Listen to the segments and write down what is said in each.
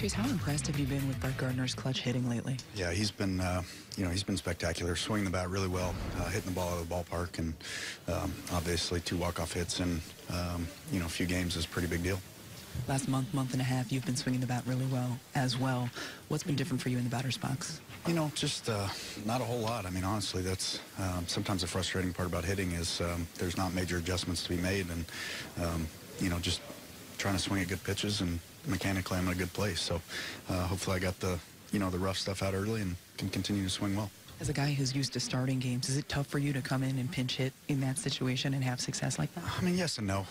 Chase, how impressed have you been with Brett Gardner's clutch hitting lately? Yeah, he's been, he's been spectacular, swinging the bat really well, hitting the ball out of the ballpark, and obviously 2 walk-off hits in, a few games is a pretty big deal. Last month and a half, you've been swinging the bat really well as well. What's been different for you in the batter's box? Just not a whole lot. I mean, honestly, that's sometimes the frustrating part about hitting is there's not major adjustments to be made, and, just trying to swing at good pitches, and mechanically I'm in a good place. So hopefully I got the rough stuff out early and can continue to swing well. As a guy who's used to starting games, is it tough for you to come in and pinch hit in that situation and have success like that? I mean, yes and no.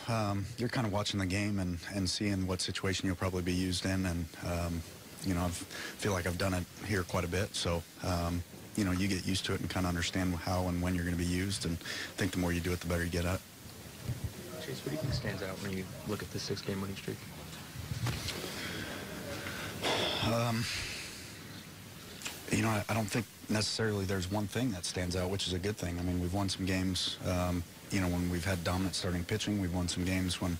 You're kind of watching the game and seeing what situation you'll probably be used in, and I feel like I've done it here quite a bit. So you get used to it and kind of understand how and when you're going to be used, and I think the more you do it, the better you get at it. Chase, what do you think stands out when you look at the 6-game winning streak? I don't think necessarily there's one thing that stands out, which is a good thing. I mean, we've won some games, when we've had dominant starting pitching. We've won some games when,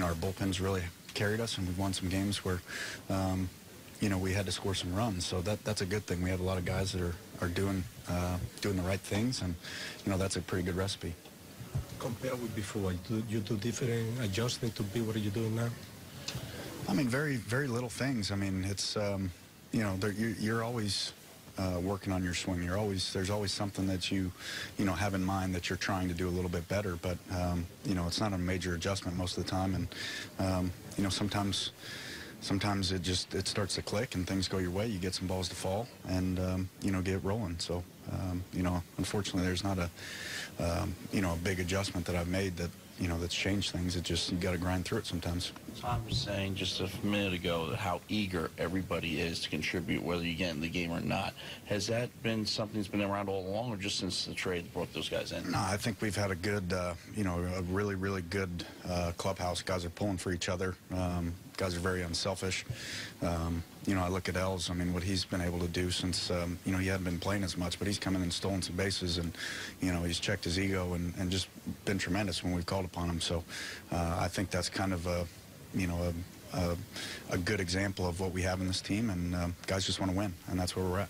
our bullpens really carried us, and we've won some games where, we had to score some runs. So that's a good thing. We have a lot of guys that are doing the right things, and, that's a pretty good recipe. Compared with before, you do different adjustment to be what you're doing now? I mean, very, very little things. I mean, it's, you're always working on your swing. There's always something that you have in mind that you're trying to do a little bit better. But, it's not a major adjustment most of the time. And, sometimes it starts to click and things go your way. You get some balls to fall and, get rolling. So, unfortunately, there's not a big adjustment that I've made that, that's changed things. It just, you got to grind through it sometimes. Tom was saying just a minute ago how eager everybody is to contribute, whether you get in the game or not. Has that been something that's been around all along, or just since the trade brought those guys in? No, I think we've had a good, a really, really good clubhouse. Guys are pulling for each other. Guys are very unselfish. I look at Els. I mean, what he's been able to do since, he hadn't been playing as much, but he's come in and stolen some bases, and, he's checked his ego and just been tremendous when we've called upon him. So I think that's kind of a good example of what we have in this team, and guys just want to win, and that's where we're at.